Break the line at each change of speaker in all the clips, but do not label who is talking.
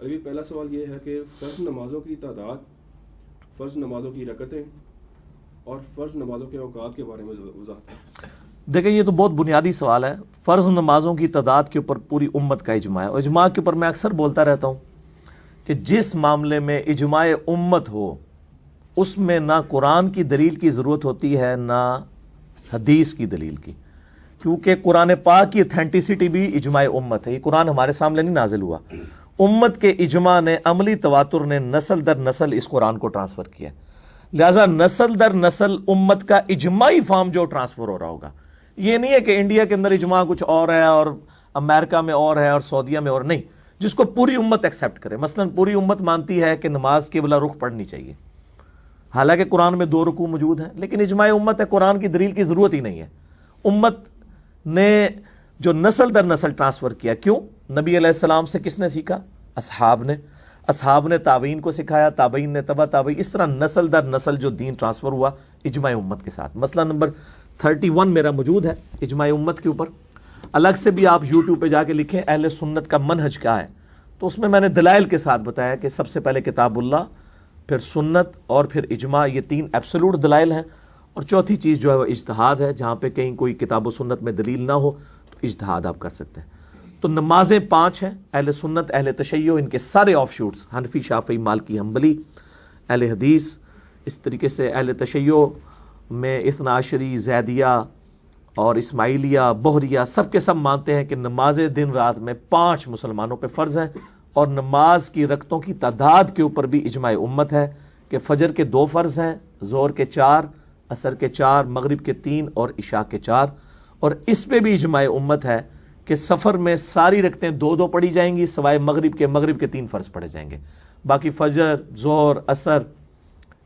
ابھی پہلا سوال یہ ہے کہ فرض نمازوں کی تعداد، فرض نمازوں کی رکعتیں اور فرض نمازوں کے اوقات کے بارے میں وضاحت۔
دیکھیں یہ تو بہت بنیادی سوال ہے۔ فرض نمازوں کی تعداد کے اوپر پوری امت کا اجماع ہے، اور اجماع کے اوپر میں اکثر بولتا رہتا ہوں کہ جس معاملے میں اجماع امت ہو اس میں نہ قرآن کی دلیل کی ضرورت ہوتی ہے نہ حدیث کی دلیل کی، کیونکہ قرآن پاک کی اتھینٹسٹی بھی اجماع امت ہے۔ یہ قرآن ہمارے سامنے نہیں نازل ہوا، امت کے اجماع نے، عملی تواتر نے نسل در نسل اس قرآن کو ٹرانسفر کیا، لہذا نسل در نسل امت کا اجماعی فارم جو ٹرانسفر ہو رہا ہوگا۔ یہ نہیں ہے کہ انڈیا کے اندر اجماع کچھ اور ہے اور امریکہ میں اور ہے اور سعودیہ میں اور، نہیں، جس کو پوری امت ایکسیپٹ کرے۔ مثلا پوری امت مانتی ہے کہ نماز قبلہ رخ پڑھنی چاہیے، حالانکہ قرآن میں 2 رکوع موجود ہیں، لیکن اجماع امت ہے، قرآن کی دلیل کی ضرورت ہی نہیں ہے۔ امت نے جو نسل در نسل ٹرانسفر کیا، کیوں؟ نبی علیہ السلام سے کس نے سیکھا؟ اصحاب نے تابعین کو سکھایا، تابعین نے تبع تابعین، اس طرح نسل در نسل جو دین ٹرانسفر ہوا اجماع امت کے ساتھ۔ مسئلہ نمبر 31 میرا موجود ہے اجماع امت کے اوپر، الگ سے بھی آپ یوٹیوب پہ جا کے لکھیں اہل سنت کا منہج کیا ہے، تو اس میں نے دلائل کے ساتھ بتایا کہ سب سے پہلے کتاب اللہ، پھر سنت اور پھر اجماع، یہ 3 ایبسولوٹ دلائل ہیں، اور چوتھی چیز جو ہے وہ اجتہاد ہے، جہاں پہ کہیں کوئی کتاب و سنت میں دلیل نہ ہو تو اجتہاد آپ کر سکتے ہیں۔ تو نمازیں 5 ہیں، اہل سنت، اہل تشیع، ان کے سارے آف شوٹس، حنفی، شافعی، مالکی، حنبلی، اہل حدیث، اس طریقے سے اہل تشیع میں اثنا عشری، زیدیہ اور اسماعیلیہ، بحریہ، سب کے سب مانتے ہیں کہ نمازیں دن رات میں 5 مسلمانوں پہ فرض ہیں، اور نماز کی رکعتوں کی تعداد کے اوپر بھی اجماع امت ہے کہ فجر کے 2 فرض ہیں، ظہر کے 4، عصر کے 4، مغرب کے 3 اور عشاء کے 4، اور اس پہ بھی اجماع امت ہے کہ سفر میں ساری رکعتیں 2 پڑھی جائیں گی، سوائے مغرب کے 3 فرض پڑھے جائیں گے، باقی فجر، ظہر، عصر،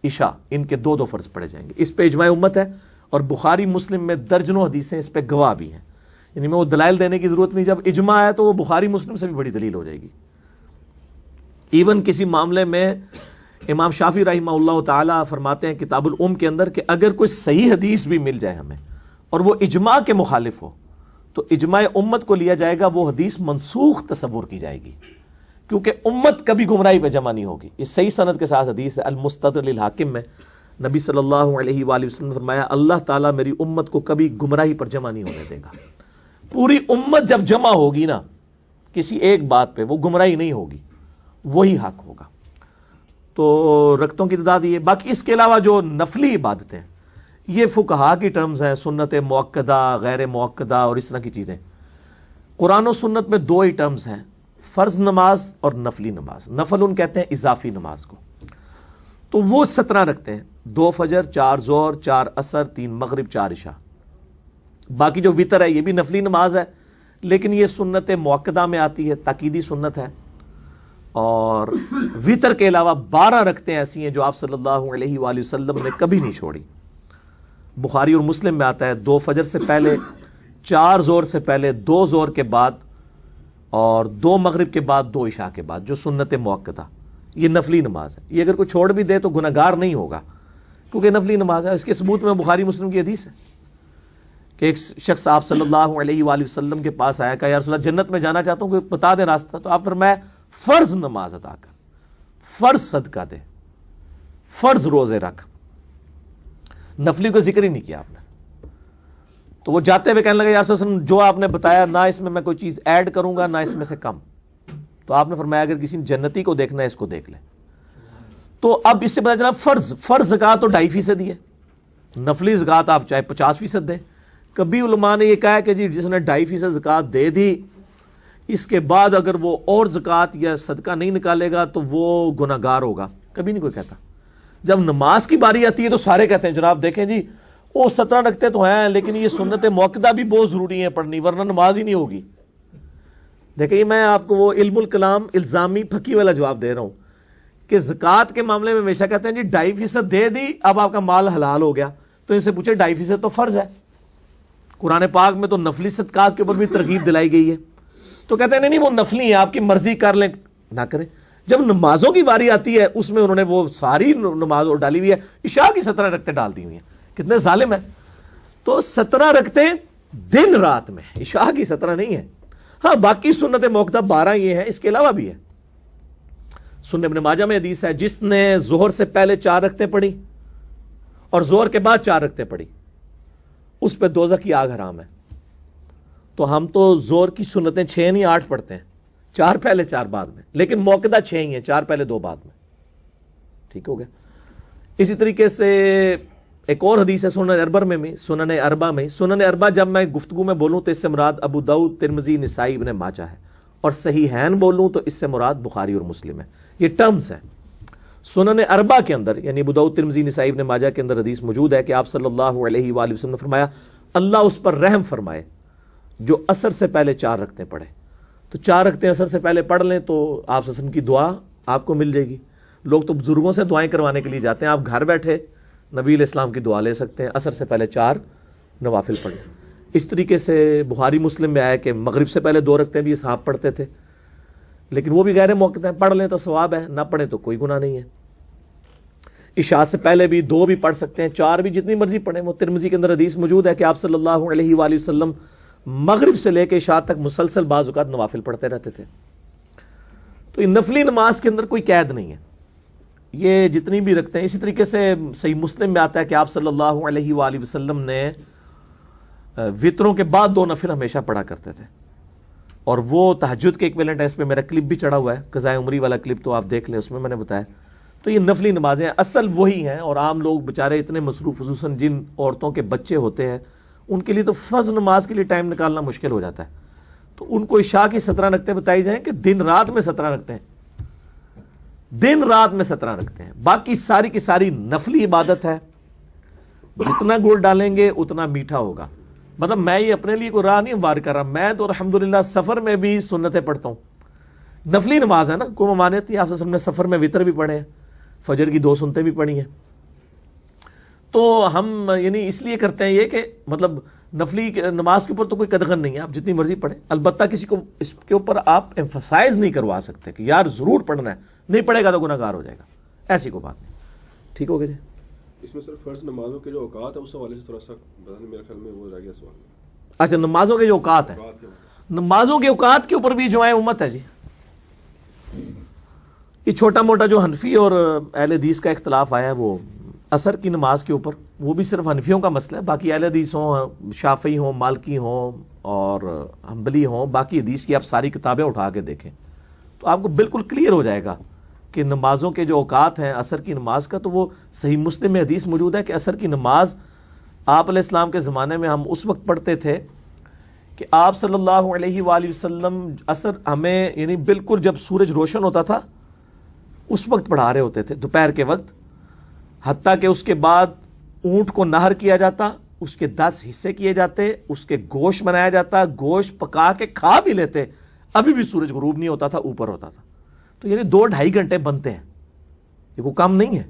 عشاء، ان کے 2 فرض پڑھے جائیں گے۔ اس پہ اجماع امت ہے، اور بخاری مسلم میں درجنوں حدیثیں اس پہ گواہ بھی ہیں، یعنی میں وہ دلائل دینے کی ضرورت نہیں، جب اجماع ہے تو وہ بخاری مسلم سے بھی بڑی دلیل ہو جائے گی۔ ایون کسی معاملے میں امام شافعی رحمہ اللہ تعالی فرماتے ہیں کتاب الام کے اندر کہ اگر کوئی صحیح حدیث بھی مل جائے ہمیں اور وہ اجماع کے مخالف ہو تو اجماع امت کو لیا جائے گا، وہ حدیث منسوخ تصور کی جائے گی، کیونکہ امت کبھی گمراہی پہ جمع نہیں ہوگی۔ یہ صحیح سند کے ساتھ حدیث ہے، المستدرک للحاکم میں نبی صلی اللہ علیہ وآلہ وسلم نے فرمایا اللہ تعالیٰ میری امت کو کبھی گمراہی پر جمع نہیں ہونے دے گا۔ پوری امت جب جمع ہوگی نا کسی ایک بات پہ، وہ گمراہی نہیں ہوگی، وہی حق ہوگا۔ تو رکعتوں کی تعداد یہ، باقی اس کے علاوہ جو نفلی عبادتیں یہ فقہا کی ٹرمز ہیں، سنت موقدہ، غیر موقدہ اور اس طرح کی چیزیں۔ قرآن و سنت میں 2 ہی ٹرمز ہیں، فرض نماز اور نفلی نماز۔ نفل ان کہتے ہیں اضافی نماز کو، تو وہ 17 رکھتے ہیں، 2 فجر، 4 ظہر، 4 عصر، 3 مغرب، 4 عشاء۔ باقی جو وطر ہے یہ بھی نفلی نماز ہے، لیکن یہ سنت موقدہ میں آتی ہے، تاکیدی سنت ہے۔ اور وطر کے علاوہ 12 رکعتیں ایسی ہیں جو آپ صلی اللہ علیہ وآلہ وسلم نے کبھی نہیں چھوڑی۔ بخاری اور مسلم میں آتا ہے 2 فجر سے پہلے، 4 ظہر سے پہلے، 2 ظہر کے بعد، اور 2 مغرب کے بعد، 2 عشاء کے بعد، جو سنت موقدہ، یہ نفلی نماز ہے۔ یہ اگر کوئی چھوڑ بھی دے تو گناہگار نہیں ہوگا، کیونکہ نفلی نماز ہے۔ اس کے ثبوت میں بخاری مسلم کی حدیث ہے کہ ایک شخص آپ صلی اللہ علیہ وآلہ وسلم کے پاس آیا، کہا یا رسول اللہ جنت میں جانا چاہتا ہوں، کوئی بتا دے راستہ، تو آپ فرمایا فرض نماز ادا کر، فرض صدقہ دے، فرض روزے رکھ، نفلی کو ذکر ہی نہیں کیا آپ نے۔ تو وہ جاتے ہوئے کہنے لگا یا رسول اللہ وسلم جو آپ نے بتایا نہ اس میں کوئی چیز ایڈ کروں گا نہ اس میں سے کم۔ تو آپ نے فرمایا اگر کسی جنتی کو دیکھنا ہے اس کو دیکھ لے۔ تو اب اس سے پتہ چلا فرض زکوٰۃ تو 2.5% ہی ہے، نفلی زکوٰۃ آپ چاہے 50% دیں۔ کبھی علماء نے یہ کہا کہ جی جس نے 2.5% زکوٰۃ دے دی، اس کے بعد اگر وہ اور زکوٰۃ یا صدقہ نہیں نکالے گا تو وہ گناہگار ہوگا، کبھی نہیں کوئی کہتا۔ جب نماز کی باری آتی ہے تو سارے کہتے ہیں جناب دیکھیں جی وہ 17 رکھتے تو ہیں، لیکن یہ سنت موقدہ بھی بہت ضروری ہے پڑھنی، ورنہ نماز ہی نہیں ہوگی۔ دیکھیں میں آپ کو وہ علم الکلام الزامی پھکی والا جواب دے رہا ہوں کہ زکوٰۃ کے معاملے میں ہمیشہ کہتے ہیں جی 2.5% دے دی، اب آپ کا مال حلال ہو گیا۔ تو ان سے پوچھے 2.5% تو فرض ہے، قرآن پاک میں تو نفلی صدقات کے اوپر بھی ترغیب دلائی گئی ہے۔ تو کہتے ہیں نہیں وہ نفلی ہیں، آپ کی مرضی کر لیں نہ کریں۔ جب نمازوں کی باری آتی ہے اس میں انہوں نے وہ ساری نماز ڈالی ہوئی ہے، عشاء کی 17 رکعتیں ڈال دی ہوئی ہیں، کتنے ظالم ہیں۔ تو 17 رکعتیں دن رات میں، عشاء کی 17 نہیں ہے۔ ہاں باقی سنت موقدہ 12 یہ ہیں، اس کے علاوہ بھی ہے۔ سنن ابن ماجہ میں حدیث ہے جس نے ظہر سے پہلے 4 رکعتیں پڑھی اور ظہر کے بعد 4 رکعتیں پڑھی اس پہ دوزخ کی آگ حرام ہے. تو ہم تو ظہر کی سنتیں 6 نہیں 8 پڑھتے ہیں, 4 پہلے 4 بعد میں, لیکن موقعہ 6 ہی ہیں, 4 پہلے 2 بعد میں. ٹھیک ہو گیا. اسی طریقے سے ایک اور حدیث ہے سنن اربع میں. سنن اربع جب میں گفتگو میں بولوں تو اس سے مراد ابو داؤد, ترمذی, نسائی, ابن ماجہ ہے, اور صحیحین بولوں تو اس سے مراد بخاری اور مسلم ہے. یہ ٹرمز ہیں. سنن اربع کے اندر یعنی ابو داؤد, ترمذی, نسائی, ابن ماجہ کے اندر حدیث موجود ہے کہ آپ صلی اللہ علیہ وآلہ وسلم نے فرمایا اللہ اس پر رحم فرمائے جو عصر سے پہلے 4 رکعتیں پڑھے. تو 4 رکعتیں عصر سے پہلے پڑھ لیں تو آپ صلی اللہ علیہ وسلم کی دعا آپ کو مل جائے گی. لوگ تو بزرگوں سے دعائیں کروانے کے لیے جاتے ہیں, آپ گھر بیٹھے نبی علیہ السلام کی دعا لے سکتے ہیں, عصر سے پہلے 4 نوافل پڑھیں. اس طریقے سے بخاری مسلم میں آیا کہ مغرب سے پہلے 2 رکعتیں بھی صحابہ پڑھتے تھے, لیکن وہ بھی غیر موقع ہیں, پڑھ لیں تو ثواب ہے, نہ پڑھیں تو کوئی گناہ نہیں ہے. عشاء سے پہلے بھی 2 بھی پڑھ سکتے ہیں, 4 بھی, جتنی مرضی پڑھیں. وہ ترمذی کے اندر حدیث موجود ہے کہ آپ صلی اللہ علیہ وآلہ وسلم مغرب سے لے کے عشاء تک مسلسل بعض اوقات نوافل پڑھتے رہتے تھے. تو یہ نفلی نماز کے اندر کوئی قید نہیں ہے, یہ جتنی بھی رکھتے ہیں. اسی طریقے سے صحیح مسلم میں آتا ہے کہ آپ صلی اللہ علیہ وآلہ وسلم نے وطروں کے بعد 2 نفل ہمیشہ پڑھا کرتے تھے, اور وہ تہجد کے ایکویلنٹ ہے. اس پہ میرا کلپ بھی چڑھا ہوا ہے, قضائے عمری والا کلپ, تو آپ دیکھ لیں, اس میں نے بتایا. تو یہ نفلی نمازیں اصل وہی ہیں, اور عام لوگ بیچارے اتنے مصروف, خصوصاً جن عورتوں کے بچے ہوتے ہیں ان کے لیے تو فرض نماز کے لیے ٹائم نکالنا مشکل ہو جاتا ہے. تو ان کو عشاء کی 17 رکعتیں بتائی جائیں کہ دن رات میں 17 رکھتے ہیں, دن رات میں 17 رکھتے ہیں. باقی ساری کی ساری نفلی عبادت ہے. جتنا گڑ ڈالیں گے اتنا میٹھا ہوگا. مطلب میں یہ اپنے لیے کوئی راہ نہیں وار کر رہا, میں تو الحمدللہ سفر میں بھی سنتیں پڑھتا ہوں. نفلی نماز ہے نا, کوئی ممانعت نہیں. آپ سے نے سفر میں وطر بھی پڑھے ہیں, فجر کی 2 سنتیں بھی پڑھی ہیں. تو ہم یعنی اس لیے کرتے ہیں یہ کہ مطلب نفلی نماز کے اوپر تو کوئی قدغن نہیں ہے, آپ جتنی مرضی پڑھیں. البتہ کسی کو اس کے اوپر آپ ایمفسائز نہیں کروا سکتے کہ یار ضرور پڑھنا ہے, نہیں پڑھے گا تو گناہ گار ہو جائے گا, ایسی کوئی بات نہیں. ٹھیک ہو گیا جی.
اس میں صرف فرض نمازوں کے جو اوقات ہے اس حوالے سے تھوڑا سا میرے خیال میں وہ رہ گیا سوال.
اچھا, نمازوں کے جو اوقات ہیں, نمازوں کے اوقات کے اوپر بھی اجماع امت ہے جی. یہ چھوٹا موٹا جو حنفی اور اہل حدیث کا اختلاف آیا ہے وہ عصر کی نماز کے اوپر, وہ بھی صرف حنفیوں کا مسئلہ ہے. باقی اہل حدیث ہوں, شافعی ہوں, مالکی ہوں اور حنبلی ہوں, باقی حدیث کی آپ ساری کتابیں اٹھا کے دیکھیں تو آپ کو بالکل کلیئر ہو جائے گا کہ نمازوں کے جو اوقات ہیں عصر کی نماز کا, تو وہ صحیح مسلم میں حدیث موجود ہے کہ عصر کی نماز آپ علیہ السلام کے زمانے میں ہم اس وقت پڑھتے تھے کہ آپ صلی اللہ علیہ وآلہ وسلم عصر ہمیں یعنی بالکل جب سورج روشن ہوتا تھا اس وقت پڑھا رہے ہوتے تھے, دوپہر کے وقت. حتیٰ کہ اس کے بعد اونٹ کو نہر کیا جاتا, اس کے 10 حصے کیے جاتے, اس کے گوشت بنایا جاتا, گوشت پکا کے کھا بھی لیتے, ابھی بھی سورج غروب نہیں ہوتا تھا, اوپر ہوتا تھا. تو یعنی 2-2.5 گھنٹے بنتے ہیں, یہ کوئی کم نہیں ہے.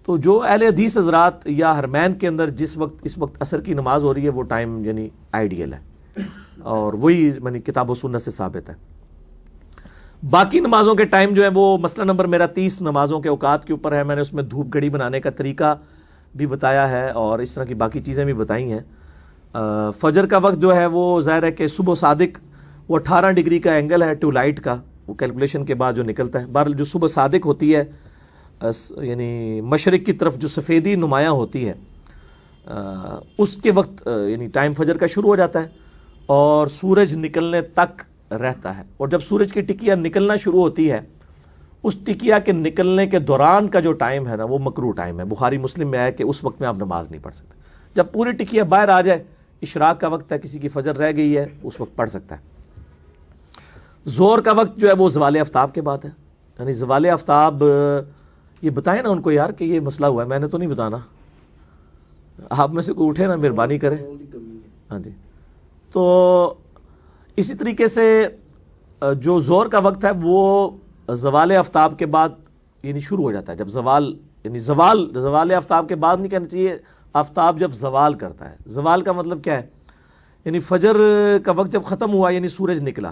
تو جو اہل حدیث حضرات یا حرمین کے اندر جس وقت اس وقت عصر کی نماز ہو رہی ہے وہ ٹائم یعنی آئیڈیل ہے, اور وہی یعنی کتاب و سنت سے ثابت ہے. باقی نمازوں کے ٹائم جو ہے وہ مسئلہ نمبر میرا 30 نمازوں کے اوقات کے اوپر ہے. میں نے اس میں دھوپ گھڑی بنانے کا طریقہ بھی بتایا ہے اور اس طرح کی باقی چیزیں بھی بتائی ہیں. فجر کا وقت جو ہے وہ ظاہر ہے کہ صبح صادق وہ 18 ڈگری کا اینگل ہے ٹو لائٹ کا, وہ کیلکولیشن کے بعد جو نکلتا ہے. بہرحال جو صبح صادق ہوتی ہے یعنی مشرق کی طرف جو سفیدی نمایاں ہوتی ہے اس کے وقت یعنی ٹائم فجر کا شروع ہو جاتا ہے اور سورج نکلنے تک رہتا ہے. اور جب سورج کی ٹکیا نکلنا شروع ہوتی ہے اس ٹکیا کے نکلنے کے دوران کا جو ٹائم ہے نا وہ مکروہ ٹائم ہے. بخاری مسلم میں آیا کہ اس وقت میں آپ نماز نہیں پڑھ سکتے. جب پوری ٹکیا باہر آ جائے, اشراق کا وقت ہے, کسی کی فجر رہ گئی ہے, اس وقت پڑھ سکتا ہے. ظہر کا وقت جو ہے وہ زوال آفتاب کے بعد ہے. یعنی زوال آفتاب یہ بتائیں نا ان کو یار کہ یہ مسئلہ ہوا ہے, میں نے تو نہیں بتانا, آپ میں سے کوئی اٹھے نا مہربانی کرے. ہاں جی. تو اسی طریقے سے جو ظہر کا وقت ہے وہ زوال آفتاب کے بعد یعنی شروع ہو جاتا ہے. جب زوال یعنی زوال آفتاب کے بعد نہیں کہنا چاہیے, آفتاب جب زوال کرتا ہے. زوال کا مطلب کیا ہے, یعنی فجر کا وقت جب ختم ہوا یعنی سورج نکلا,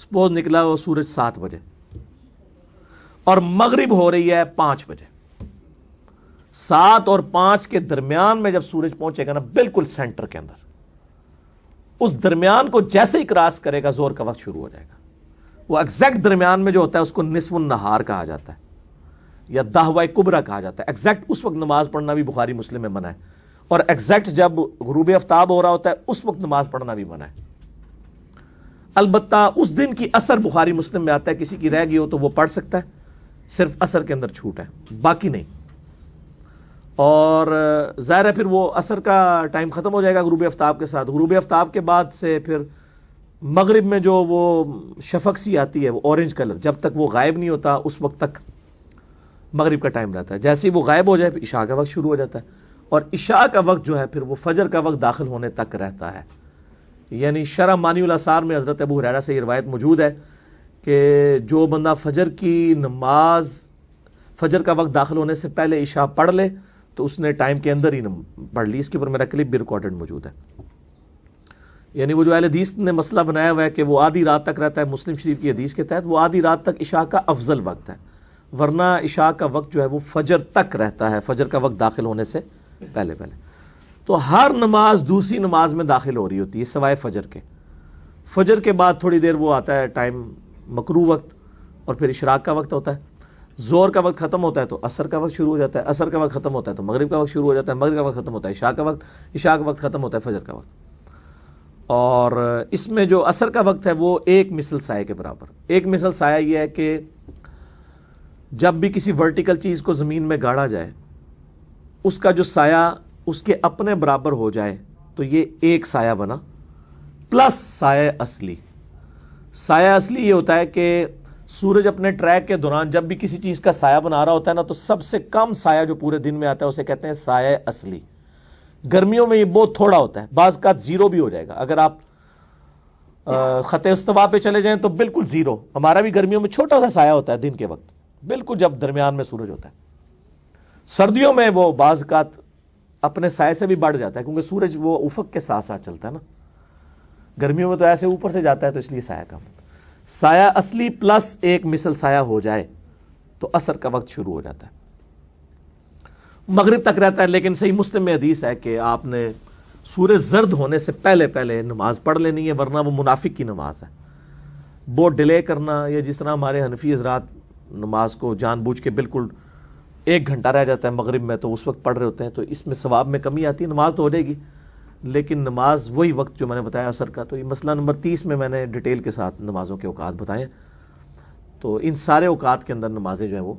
سپوز نکلا وہ سورج 7 بجے اور مغرب ہو رہی ہے 5 بجے. 7 اور 5 کے درمیان میں جب سورج پہنچے گا نا بالکل سینٹر کے اندر, اس درمیان کو جیسے ہی کراس کرے گا ظہر کا وقت شروع ہو جائے گا. وہ ایگزیکٹ درمیان میں جو ہوتا ہے اس کو نصف النہار کہا جاتا ہے یا دہوہ کبریٰ کہا جاتا ہے. ایگزیکٹ اس وقت نماز پڑھنا بھی بخاری مسلم میں منع ہے, اور ایگزیکٹ جب غروب آفتاب ہو رہا ہوتا ہے اس وقت نماز پڑھنا بھی منع ہے. البتہ اس دن کی عصر بخاری مسلم میں آتا ہے, کسی کی رہ گئی ہو تو وہ پڑھ سکتا ہے, صرف عصر کے اندر چھوٹ ہے, باقی نہیں. اور ظاہر ہے پھر وہ عصر کا ٹائم ختم ہو جائے گا غروب آفتاب کے ساتھ. غروب آفتاب کے بعد سے پھر مغرب میں جو وہ شفق سی آتی ہے, وہ اورنج کلر, جب تک وہ غائب نہیں ہوتا اس وقت تک مغرب کا ٹائم رہتا ہے. جیسے ہی وہ غائب ہو جائے پھر عشاء کا وقت شروع ہو جاتا ہے, اور عشاء کا وقت جو ہے پھر وہ فجر کا وقت داخل ہونے تک رہتا ہے. یعنی شرح مانی الاثار میں حضرت ابو ہریرہ سے یہ روایت موجود ہے کہ جو بندہ فجر کی نماز فجر کا وقت داخل ہونے سے پہلے عشاء پڑھ لے تو اس نے ٹائم کے اندر ہی پڑھ لی. اس کے اوپر میرا کلپ بھی ریکارڈڈ موجود ہے. یعنی وہ جو اہل حدیث نے مسئلہ بنایا ہوا ہے کہ وہ آدھی رات تک رہتا ہے, مسلم شریف کی حدیث کے تحت وہ آدھی رات تک عشاء کا افضل وقت ہے, ورنہ عشاء کا وقت جو ہے وہ فجر تک رہتا ہے, فجر کا وقت داخل ہونے سے پہلے. تو ہر نماز دوسری نماز میں داخل ہو رہی ہوتی ہے سوائے فجر کے. فجر کے بعد تھوڑی دیر وہ آتا ہے ٹائم مکروہ وقت, اور پھر اشراق کا وقت ہوتا ہے. زور کا وقت ختم ہوتا ہے تو عصر کا وقت شروع ہو جاتا ہے, عصر کا وقت ختم ہوتا ہے تو مغرب کا وقت شروع ہو جاتا ہے, مغرب کا وقت ختم ہوتا ہے عشاء کا وقت, عشاء کا وقت ختم ہوتا ہے فجر کا وقت. اور اس میں جو عصر کا وقت ہے وہ ایک مثل سائے کے برابر. ایک مثل سایہ یہ ہے کہ جب بھی کسی ورٹیکل چیز کو زمین میں گاڑا جائے اس کا جو سایہ اس کے اپنے برابر ہو جائے تو یہ ایک سایہ بنا, پلس سایہ اصلی. سایہ اصلی یہ ہوتا ہے کہ سورج اپنے ٹریک کے دوران جب بھی کسی چیز کا سایہ بنا رہا ہوتا ہے نا, تو سب سے کم سایہ جو پورے دن میں آتا ہے اسے کہتے ہیں سایہ اصلی. گرمیوں میں یہ بہت تھوڑا ہوتا ہے, بعض کا زیرو بھی ہو جائے گا. اگر آپ خط استوا پہ چلے جائیں تو بالکل زیرو. ہمارا بھی گرمیوں میں چھوٹا سا سایہ ہوتا ہے دن کے وقت, بالکل جب درمیان میں سورج ہوتا ہے. سردیوں میں وہ بعض کا اپنے سائے سے بھی بڑھ جاتا ہے کیونکہ سورج وہ افق کے ساتھ ساتھ چلتا ہے نا. گرمیوں میں تو ایسے اوپر سے جاتا ہے تو اس لیے سایہ کم. سایہ اصلی پلس ایک مثل سایہ ہو جائے تو عصر کا وقت شروع ہو جاتا ہے, مغرب تک رہتا ہے. لیکن صحیح مسلم میں حدیث ہے کہ آپ نے سورج زرد ہونے سے پہلے پہلے نماز پڑھ لینی ہے, ورنہ وہ منافق کی نماز ہے. بہت ڈیلے کرنا, یا جس طرح ہمارے حنفی حضرات نماز کو جان بوجھ کے بالکل 1 گھنٹہ رہ جاتا ہے مغرب میں تو اس وقت پڑھ رہے ہوتے ہیں, تو اس میں ثواب میں کمی آتی ہے. نماز تو ہو جائے گی لیکن نماز وہی وقت جو میں نے بتایا عصر کا. تو یہ مسئلہ نمبر 30 میں میں نے ڈیٹیل کے ساتھ نمازوں کے اوقات بتائے. تو ان سارے اوقات کے اندر نمازیں جو ہیں وہ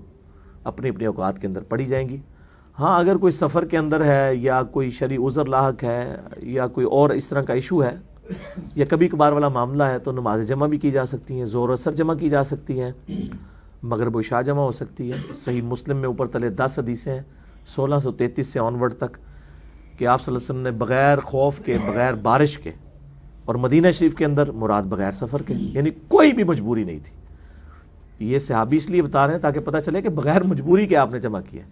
اپنی اپنی اوقات کے اندر پڑھی جائیں گی. ہاں اگر کوئی سفر کے اندر ہے یا کوئی شرعی عذر لاحق ہے یا کوئی اور اس طرح کا ایشو ہے یا کبھی کبھار والا معاملہ ہے تو نماز جمع بھی کی جا سکتی ہیں, ظہر اثر جمع کی جا سکتی ہیں, مغرب و عشاء جمع ہو سکتی ہے. صحیح مسلم میں اوپر تلے 10 حدیثیں ہیں 1633 سے آنورڈ تک کہ آپ صلی اللہ علیہ وسلم نے بغیر خوف کے, بغیر بارش کے, اور مدینہ شریف کے اندر مراد بغیر سفر کے, یعنی کوئی بھی مجبوری نہیں تھی. یہ صحابی اس لیے بتا رہے ہیں تاکہ پتہ چلے کہ بغیر مجبوری کے آپ نے جمع کیا.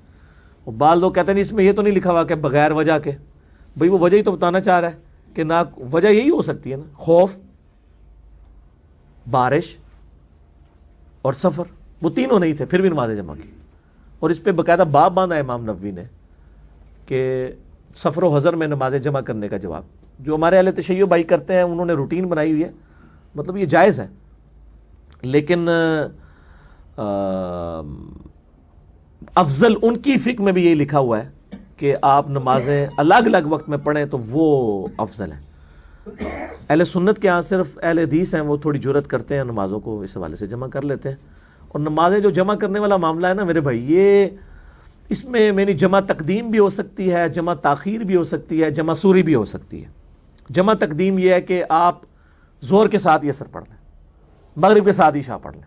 اور بعض لوگ کہتے ہیں اس میں یہ تو نہیں لکھا ہوا کہ بغیر وجہ کے. بھئی وہ وجہ ہی تو بتانا چاہ رہا ہے کہ نہ وجہ یہی ہو سکتی ہے نا, خوف, بارش اور سفر, وہ تینوں نہیں تھے پھر بھی نمازیں جمع کی. اور اس پہ باقاعدہ باب باندھا امام نووی نے کہ سفر و حضر میں نمازیں جمع کرنے کا جواب. جو ہمارے اہل تشیع بھائی کرتے ہیں انہوں نے روٹین بنائی ہوئی ہے, مطلب یہ جائز ہے, لیکن افضل ان کی فقہ میں بھی یہی لکھا ہوا ہے کہ آپ نمازیں الگ الگ وقت میں پڑھیں تو وہ افضل ہے. اہل سنت کے ہاں صرف اہل حدیث ہیں وہ تھوڑی جرأت کرتے ہیں نمازوں کو اس حوالے سے جمع کر لیتے ہیں. اور نمازیں جو جمع کرنے والا معاملہ ہے نا میرے بھائی, یہ اس میں میری جمع تقدیم بھی ہو سکتی ہے, جمع تاخیر بھی ہو سکتی ہے, جمع سوری بھی ہو سکتی ہے. جمع تقدیم یہ ہے کہ آپ زور کے ساتھ یہ عصر پڑھ لیں, مغرب کے ساتھ عشاء پڑھ لیں.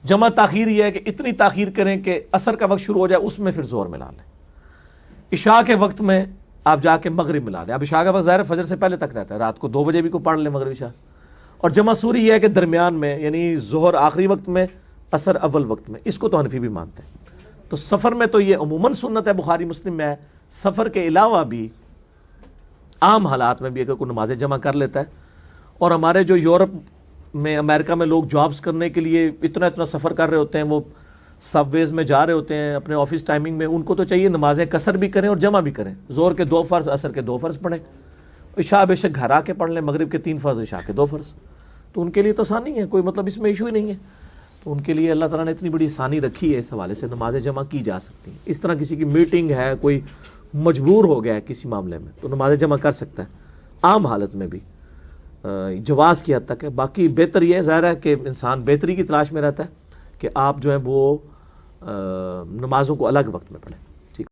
جمع تاخیر یہ ہے کہ اتنی تاخیر کریں کہ عصر کا وقت شروع ہو جائے اس میں پھر زور ملا لیں. عشاء کے وقت میں آپ جا کے مغرب ملا لیں. اب عشاء کا وقت ظاہر فجر سے پہلے تک رہتا ہے, رات کو 2 بجے بھی کو پڑھ لیں مغرب عشاء. اور جمع سوری یہ ہے کہ درمیان میں, یعنی ظہر آخری وقت میں, عصر اول وقت میں. اس کو تو حنفی بھی مانتے ہیں. تو سفر میں تو یہ عموماً سنت ہے, بخاری مسلم میں ہے. سفر کے علاوہ بھی عام حالات میں بھی اگر کوئی نمازیں جمع کر لیتا ہے. اور ہمارے جو یورپ میں, امریکہ میں لوگ جابز کرنے کے لیے اتنا سفر کر رہے ہوتے ہیں, وہ سب ویز میں جا رہے ہوتے ہیں اپنے آفس ٹائمنگ میں, ان کو تو چاہیے نمازیں قصر بھی کریں اور جمع بھی کریں. زور کے 2 فرض, عصر کے 2 فرض پڑھیں, عشاء بے شک گھر آ کے پڑھ لیں, مغرب کے 3 فرض, عشاء کے 2 فرض. تو ان کے لیے تو آسانی ہے، کوئی مطلب اس میں ایشو ہی نہیں ہے. تو ان کے لیے اللہ تعالیٰ نے اتنی بڑی آسانی رکھی ہے، اس حوالے سے نمازیں جمع کی جا سکتی ہیں. اس طرح کسی کی میٹنگ ہے، کوئی مجبور ہو گیا ہے کسی معاملے میں، تو نمازیں جمع کر سکتا ہے عام حالت میں بھی، جواز کی حد تک ہے. باقی بہتر یہ ہے، ظاہر ہے کہ انسان بہتری کی تلاش میں رہتا ہے کہ آپ جو ہے وہ نمازوں کو الگ وقت میں پڑھیں.